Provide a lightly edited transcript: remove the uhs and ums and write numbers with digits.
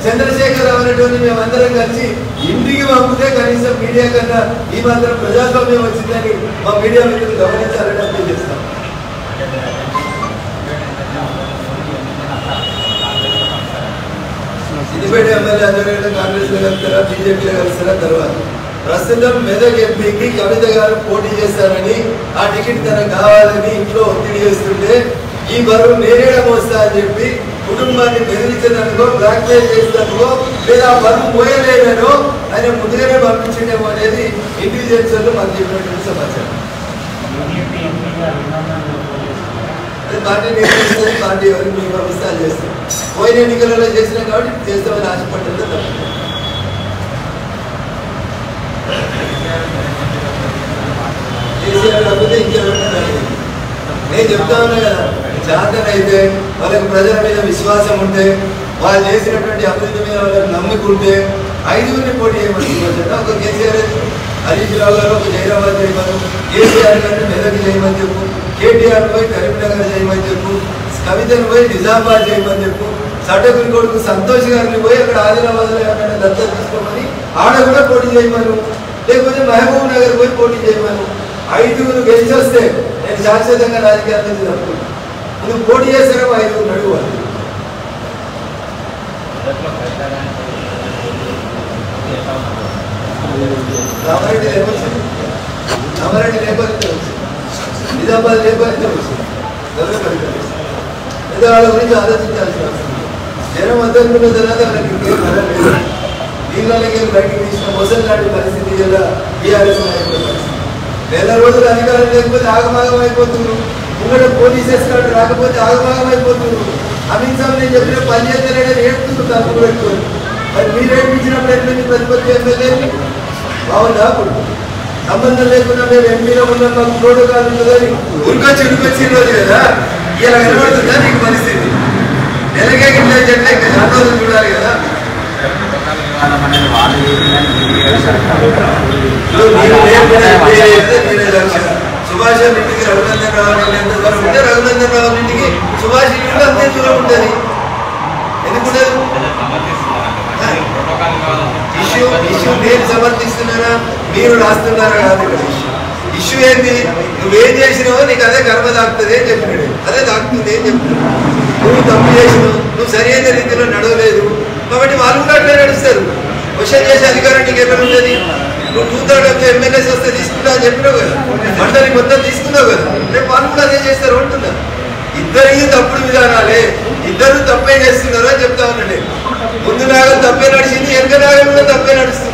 చంద్రశేఖరరావు అనేటువంటి మేమందరం కలిసి ఇంటికి పంపితే కనీసం మీడియా కన్నా ఈ మాత్రం ప్రజాస్వామ్యం వచ్చిందని మా మీడియా మిత్రులు గమనించాలని అప్పీల్ చేస్తాం. సిద్దిపేట ఎమ్మెల్యే ఆధ్వర్యంలో కాంగ్రెస్ లో కలుస్తారా, బీజేపీలో కలుస్తారా? తర్వాత ప్రస్తుతం మెదక్ ఎంపీకి కవిత గారు పోటీ చేస్తారని, ఆ టికెట్ తనకు కావాలని ఇంట్లో ఒత్తిడి చేస్తుంటే ఈ బరువు నేనేడ మోస్తా అని చెప్పి కుటుంబాన్ని బెదిరించడానికో, బ్లాక్ మెయిల్ చేసేందుకో, లేదా ఆ బరువు మోయలేదనో ఆయన ముందుగానే పంపించడేమో అనేది ఇంటెలిజెన్స్ వాళ్ళు మాకు చెప్పినటువంటి సమాచారం. అది పార్టీ నిర్ణయిస్తుంది, పార్టీ ఎవరికి మీ వ్యవస్థలు చేస్తాం. పోయిన ఎన్నికలలో చేసినాం కాబట్టి చేస్తామని ఆశపడ్డది తప్ప. కేసీఆర్ కాకపోతే ఇంకెవరైనా నేను చెప్తా ఉన్నా కదా, చేతనైతే వాళ్ళకి ప్రజల మీద విశ్వాసం ఉంటే, వాళ్ళు చేసినటువంటి అభివృద్ధి మీద వాళ్ళకి నమ్ముకుంటే 5 పోటీ చేయమని ఒక కేసీఆర్, హరీష్ రావు గారు ఒక జైరాబాద్ చేయమను, కేసీఆర్ గారిని మెదక్ చేయమని చెప్పు, కేటీఆర్ పోయి కరీంనగర్ చేయమని చెప్పు, కవితను పోయి నిజామాబాద్ చేయమని చెప్పు, సటకుని కొడుకు సంతోష్ గారిని పోయి అక్కడ ఆదిలాబాద్లో అక్కడ దత్తత తీసుకోమని ఆడ కూడా పోటీ చేయమను, లేకపోతే మహబూబ్ నగర్ పోయి పోటీ చేయమను. 5 గెలిచి వస్తే నేను శాశ్వతంగా రాజకీయాల నుంచి తప్పుకుంటాను. నువ్వు పోటీ చేస్తారో 5 నడువాలి. రామారెడ్డి లేకపోతే నిజామాబాద్ లేకపోతే వాళ్ళ గురించి ఆలోచించాల్సిన అవసరం. జనం అందరికున్న తర్వాత వాళ్ళకి ఇంకేం పడలేదు. నీళ్ళకి బయటకు తీసిన మొసలు లాంటి పరిస్థితి ఇలా టీఆర్ఎస్ నాయకుల పరిస్థితి. 1 రోజులు అధికారం లేకపోతే ఆగమాగం అయిపోతున్నారు. ముంగట పోలీసెస్ కార్డు రాకపోతే ఆగమాగం అయిపోతున్నారు. అమిత్ షా నేను చెప్పిన పని చేస్తలేడే ఏడుతున్నారు తప్పు పెట్టుకోండి. మరి మీరు ఏడిపించినప్పుడు ఎట్లా ప్రతిపక్ష ఎమ్మెల్యేని బాగుందా? అప్పుడు సంబంధం లేకుండా మేము ఎంపీలో ఉన్నాం, మాకు ప్రోటోకాల్ ఉంటుందని ఉరికొచ్చి రోజు కదా ఇలా కనబడుతుందా నీకు పరిస్థితి? నెలకే గిట్లా చెట్లే చాలా రోజులు చూడాలి కదా. సుభాష్ ఇంటికి రఘునందన్ రావు ఎంత దూరం ఉంటే రఘునందన్ రావు ఇంటికి సుభాష్ ఇంటికి అంతే దూరం ఉంటుంది. ఎందుకుంటుంది? ఇష్యూ నేను సమర్థిస్తున్నారా, మీరు రాస్తున్నారా కాదు ఇక్కడ ఇష్యూ ఏంటి? నువ్వేం చేసినావో నీకు అదే కర్మ తాకుతుంది అని చెప్పినాడు. అదే తాకుతుంది అని చెప్పినాడు. నువ్వు తప్పు చేసినావు, నువ్వు సరైన రీతిలో నడవలేదు కాబట్టి వాళ్ళు కూడా అట్లా నడుస్తారు. క్వశ్చన్ చేసే అధికారం నీకు ఎక్కడ ఉంటుంది? నువ్వు 2/3 ఎమ్మెల్యేస్ వస్తే తీసుకుంటావు అని చెప్పినావు కదా, మండలి మొత్తం తీసుకున్నావు కదా, రేపు వాళ్ళు కూడా అదే చేస్తారు అంటున్నా. ఇద్దరికి తప్పుడు విధానాలే, ఇద్దరు తప్పే చేస్తున్నారు అని చెప్తా ఉన్నాడు. ముందు నాగం తప్పే నడిచింది, వెనక నాగం కూడా తప్పే నడుస్తుంది.